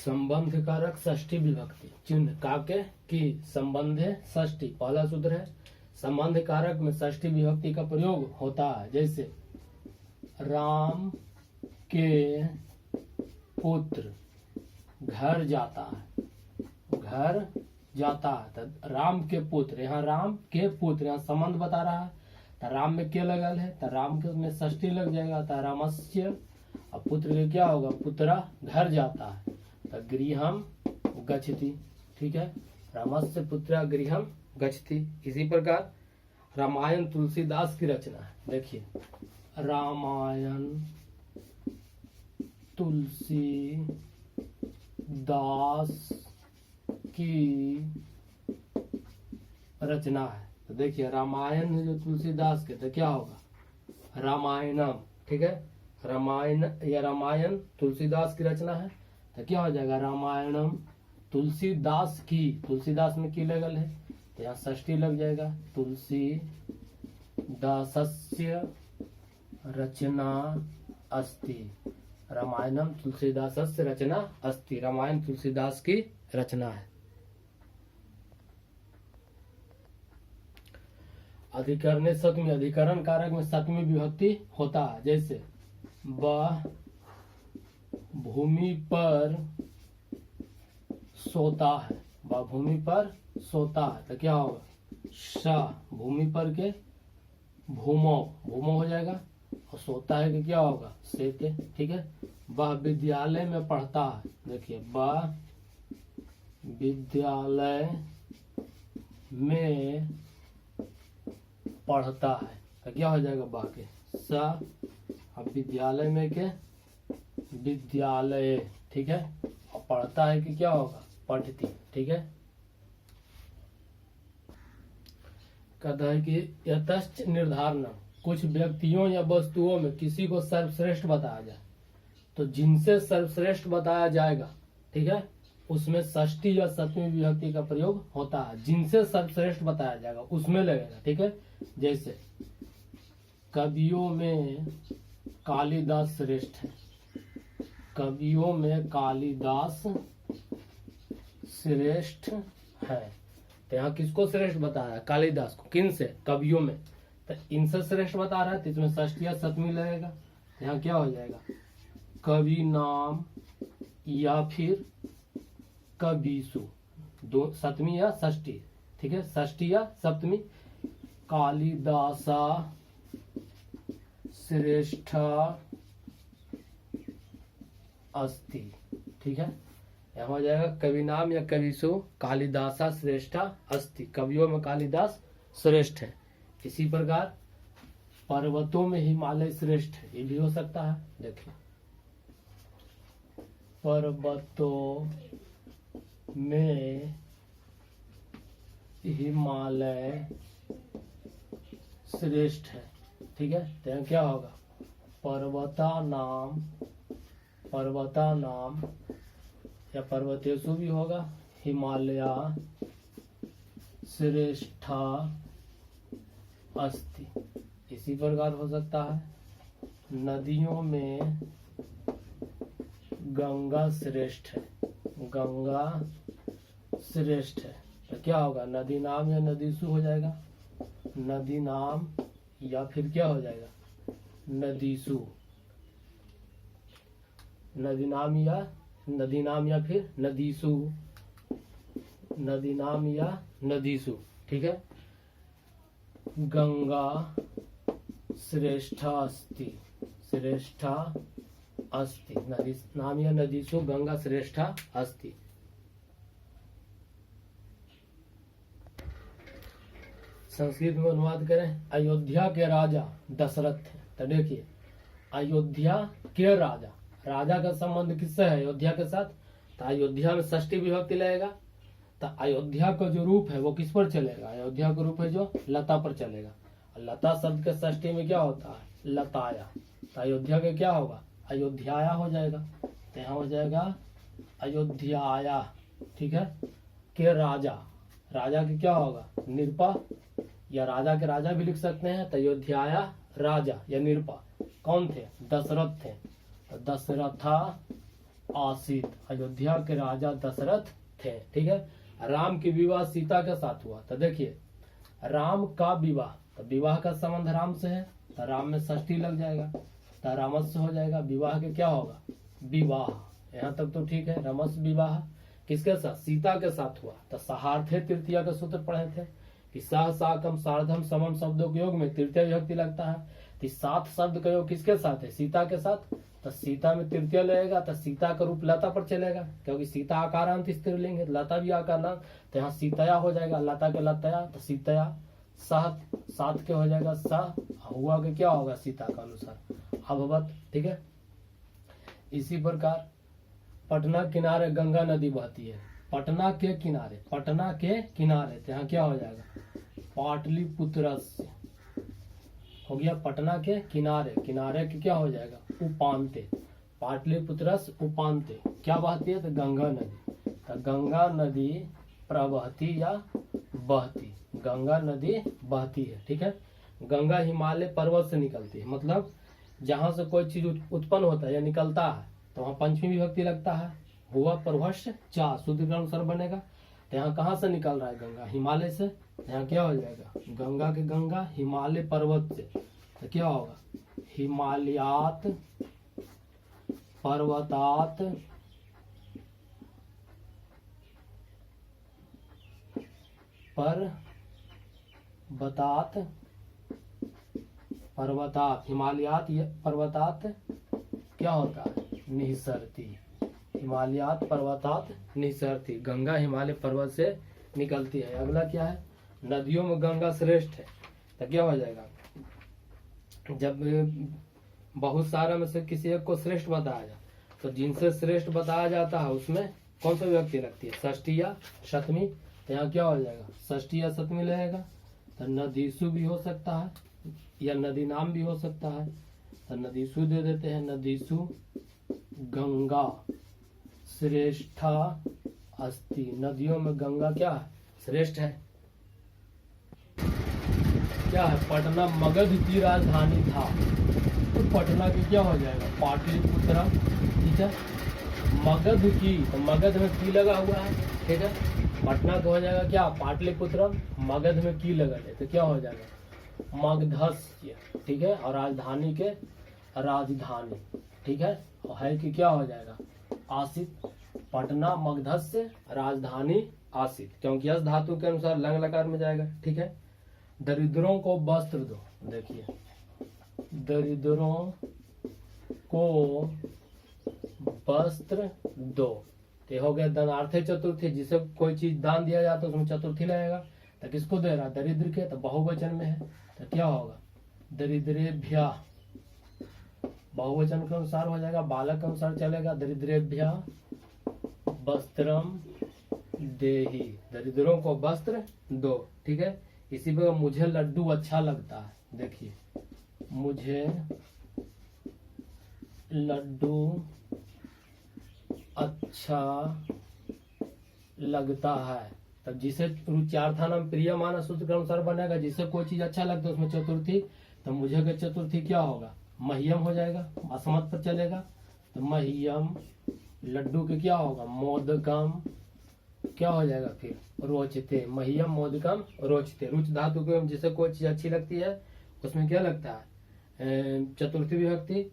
संबंध कारक षष्ठी विभक्ति चिन्ह काके की संबंधे षष्ठी पहला सूत्र है। संबंध कारक में षष्ठी विभक्ति का प्रयोग होता है, जैसे राम के पुत्र घर जाता है, घर जाता है। तो राम के पुत्र, यहाँ राम के पुत्र, यहाँ संबंध बता रहा है तो राम में के लगल है तो राम के में षष्ठी लग जाएगा तो रामस्य। और पुत्र के क्या होगा, पुत्रा घर जाता है तो गृहम गच्छति। ठीक है, रामस्य पुत्रा गृहम गच्छति। इसी प्रकार रामायण तुलसीदास की रचना है। देखिए रामायण तुलसीदास की रचना है। तो देखिए रामायण जो तुलसीदास के तो क्या होगा, रामायणम। ठीक है, रामायण या रामायण तुलसीदास की रचना है तो क्या हो जाएगा, रामायणम तुलसीदास की। तुलसीदास में की लगल है तो यहाँ षष्ठी लग जाएगा, तुलसीदासस्य रचना अस्ति। रामायणम तुलसीदासस्य रचना अस्ति, रामायण तुलसीदास की रचना है। अधिकरणे सप्तमी, अधिकरण कारक में सप्तमी विभक्ति होता है, जैसे वह भूमि पर सोता है, वह भूमि पर सोता है तो क्या होगा, स भूमि पर के भूमो, भूमो हो जाएगा और सोता है कि क्या होगा, से के। ठीक है, वह विद्यालय में पढ़ता है। देखिए वह विद्यालय में पढ़ता है तो क्या हो जाएगा, वह के स। अब विद्यालय में के विद्यालय। ठीक है, और पढ़ता है कि क्या होगा, पठती। ठीक है, कहता है कि यतश्च निर्धारण, कुछ व्यक्तियों या वस्तुओं में किसी को सर्वश्रेष्ठ बताया जाए तो जिनसे सर्वश्रेष्ठ बताया जाएगा, ठीक है, उसमें षष्ठी या सप्तमी विभक्ति का प्रयोग होता है। जिनसे सर्वश्रेष्ठ बताया जाएगा उसमें लगेगा। ठीक है, जैसे कवियों में कालिदास श्रेष्ठ है, कवियों में कालिदास श्रेष्ठ है तो यहाँ किसको श्रेष्ठ बताया, कालिदास को। किन से, कवियों में, तो इनसे श्रेष्ठ बता रहा है तो इसमें षष्ठी या सप्तमी लगेगा। यहाँ क्या हो जाएगा, कवि नाम या फिर कविसु, दो सप्तमी या षष्ठी। ठीक है, षष्ठी या सप्तमी। कालिदासा श्रेष्ठ अस्ति। ठीक है, यहाँ हो जाएगा कवि नाम या कविसु कालिदासा श्रेष्ठ अस्ति, कवियों में कालिदास श्रेष्ठ है। इसी प्रकार पर्वतों में हिमालय श्रेष्ठ है, ये भी हो सकता है। देखिए पर्वतों में हिमालय श्रेष्ठ है। ठीक है, तो यहाँ क्या होगा, पर्वता नाम या पर्वतेषु भी होगा, हिमालय श्रेष्ठा अस्ति। इसी प्रकार हो सकता है नदियों में गंगा श्रेष्ठ है, गंगा श्रेष्ठ है तो क्या होगा, नदी नाम या नदीसु हो जाएगा, नदी नाम या फिर क्या हो जाएगा, नदीसु। नदी नाम या फिर नदीसु, नदी नाम या नदीसु। ठीक है, गंगा श्रेष्ठा अस्ति, श्रेष्ठा अस्ति, नदी नाम या नदीसु गंगा श्रेष्ठा अस्ति। संस्कृत में अनुवाद करें, अयोध्या के राजा दशरथ थे। तो देखिए अयोध्या के राजा, राजा का संबंध किससे है, अयोध्या के साथ। तो अयोध्या में षष्ठी विभक्ति लगेगा तो अयोध्या का जो रूप है वो किस पर चलेगा, अयोध्या का रूप है जो लता पर चलेगा। लता शब्द के षष्ठी में क्या होता है, लताया। तो अयोध्या के क्या होगा, अयोध्याया हो जाएगा। तो यहाँ हो जाएगा अयोध्याया। ठीक है, के राजा, राजा के क्या होगा, निरपा, या राजा के राजा भी लिख सकते हैं। तो अयोध्याया राजा या निरपा कौन थे, दशरथ थे। तो दशरथा आसित, अयोध्या के राजा दशरथ थे। ठीक है, राम की विवाह सीता के साथ हुआ। तो देखिए राम का विवाह, तो विवाह का संबंध राम से है, तो राम में षष्ठी लग जाएगा, तो रामस्य हो जाएगा। विवाह के क्या होगा, विवाह। यहाँ तक तो ठीक है। रमस विवाह किसके साथ, सीता के साथ हुआ। तो सहार्थे तृतीया का सूत्र पढ़े थे कि सह साकम सार्धम समम शब्दों के योग में तृतीय विभक्ति लगता है। तो सात शब्द का योग किसके साथ है, सीता के साथ। तो सीता में तृतीय लगेगा, तो सीता का रूप लता पर चलेगा, क्योंकि सीता आकारांत स्त्रीलिंग है, लता भी आकारांत। तो यहाँ सीतया हो जाएगा, लता के लतया, तो सीतया। सात, सात के हो जाएगा सा, हुआ के क्या होगा, सीता का अनुसार अभवत। ठीक है, इसी प्रकार पटना किनारे गंगा नदी बहती है। पटना के किनारे, पटना के किनारे, तो यहाँ क्या हो जाएगा, पाटलिपुत्रस्य हो गया। पटना के किनारे, किनारे के क्या हो जाएगा, उपांते, पाटलिपुत्रस्य उपांते क्या बहती है, तो गंगा नदी। तो गंगा नदी प्रवहती या बहती, गंगा नदी बहती है। ठीक है, गंगा हिमालय पर्वत से निकलती है, मतलब जहां से कोई चीज उत्पन्न होता है या निकलता है तो वहाँ पंचमी विभक्ति लगता है। हुआ प्रभस्य चा, शुद्ध के अनुसार बनेगा। तो यहाँ कहाँ से निकल रहा है, गंगा हिमालय से। यहाँ क्या हो जाएगा, गंगा के गंगा हिमालय पर्वत से, तो क्या होगा, हिमालयात पर्वतात पर्वतात, हिमालयात पर्वतात क्या होता है, निसरती, हिमालयात पर्वतात निसरती, गंगा हिमालय पर्वत से निकलती है। अगला क्या है, नदियों में गंगा श्रेष्ठ है। तो क्या हो जाएगा, जब बहुत सारे में से किसी एक को श्रेष्ठ बताया जाए, तो जिनसे श्रेष्ठ बताया जाता है उसमें कौन सा विभक्ति लगती है, षष्ठी या सप्तमी। तो यहाँ क्या हो जाएगा, षष्ठी या सप्तमी लगेगा। तो नदीसु भी हो सकता है या नदी नाम भी हो सकता है। तो नदीसु दे देते हैं, नदीसु गंगा श्रेष्ठा अस्ति, नदियों में गंगा क्या है, श्रेष्ठ है। क्या है, पटना मगध की राजधानी था। तो पटना की क्या हो जाएगा, पाटलिपुत्र। ठीक है, मगध की, तो मगध में की लगा हुआ है। ठीक है, पटना का हो जाएगा क्या, पाटलिपुत्र, मगध में की लगा है, तो क्या हो जाएगा, मगधस्य। ठीक है, और राजधानी के राजधानी। ठीक है, और है कि क्या हो जाएगा, आसित। पटना मगधस्य, राजधानी आसित, क्योंकि यस धातु के अनुसार लंग लकार में जाएगा। ठीक है, दरिद्रों को वस्त्र दो। देखिए दरिद्रों को वस्त्र दो, तो हो गया धनार्थे चतुर्थी, जिसे कोई चीज दान दिया जाता है उसमें चतुर्थी लगेगा। तो किसको दे रहा, दरिद्र के, तो बहुवचन में है, तो क्या होगा, दरिद्रेभ्य, बहुवचन के अनुसार हो जाएगा, बालक के अनुसार चलेगा, दरिद्रेभ्य वस्त्रम देहि, दरिद्रों को वस्त्र दो। ठीक है, इसी पर मुझे लड्डू अच्छा लगता है। देखिए मुझे लड्डू अच्छा लगता है, तब जिसे रुच्यार्थानाम प्रियमाना सूत्र के अनुसार बनेगा, जिसे कोई चीज अच्छा लगता है उसमें चतुर्थी। तो मुझे का चतुर्थी क्या होगा, मह्यम हो जाएगा, असमत पर चलेगा। तो मह्यम, लड्डू के क्या होगा, मोदकम, क्या हो जाएगा फिर, रोचते, मह्यम मोदकम रोचते। रुच धातु के जिसे कोई चीज अच्छी लगती है उसमें क्या लगता है, चतुर्थी विभक्ति।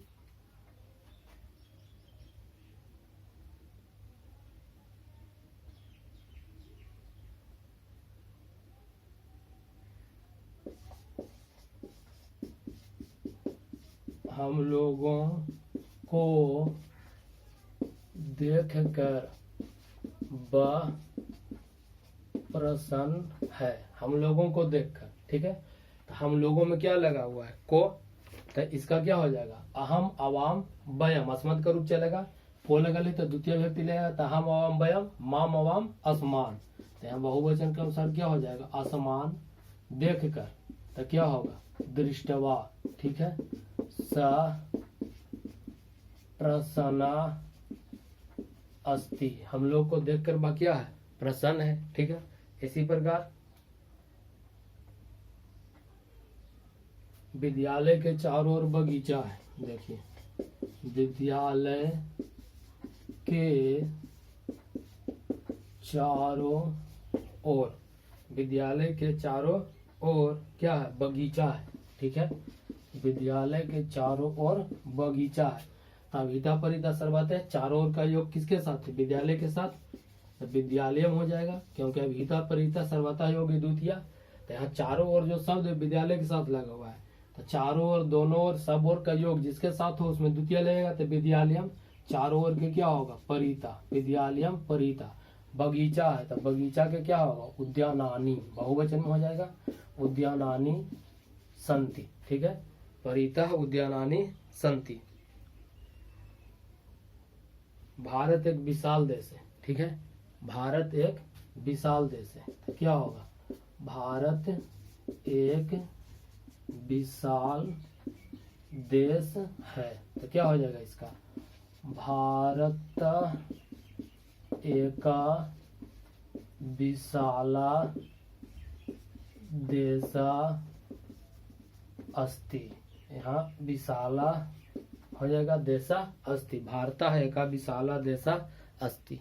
हम लोगों को देखकर वह प्रसन्न है, हम लोगों को देखकर। ठीक है, तो हम लोगों में क्या लगा हुआ है, को, तो इसका क्या हो जाएगा, अहम अवाम वयम, अस्मत् का रूप चलेगा। को लगा ली तो द्वितीय व्यक्ति लेगा, तो अहम अवाम वयम, माम अवाम असमान। तो यहाँ बहुवचन के अनुसार क्या हो जाएगा, असमान देख कर, तो क्या होगा, दृष्टवा। ठीक है, स प्रसन्ना अस्ति, हम लोग को देखकर वह क्या है, प्रसन्न है। ठीक है, इसी प्रकार विद्यालय के चारों ओर बगीचा है। देखिए विद्यालय के चारों ओर, विद्यालय के चारों ओर क्या है, बगीचा है। ठीक है, विद्यालय के चारों ओर बगीचा है। अब हिता परिता सर्वथा है, चारों ओर का योग किसके साथ है, विद्यालय के साथ, तो विद्यालय हो जाएगा, क्योंकि अब हिता परिता सर्वथा योग द्वितीय। तो यहाँ चारों ओर जो शब्द विद्यालय के साथ लगा हुआ है, तो चारों ओर, दोनों ओर, सब ओर का योग जिसके साथ हो उसमें द्वितीय लगेगा, तो विद्यालयम। चारों ओर के क्या होगा, परिता, विद्यालयम परिता। बगीचा है तो बगीचा के क्या होगा, उद्यानानि, बहुवचन में हो जाएगा, उद्यानानि संति। ठीक है, परिता उद्यानानि संति। भारत एक विशाल देश है। ठीक है, भारत एक विशाल देश है, तो क्या होगा, भारत एक विशाल देश है, तो क्या हो जाएगा इसका, भारत एका विशाला देशा अस्ति। यहाँ विशाला हो जाएगा देशा अस्ति, भारत एका विशाला देशा अस्ति।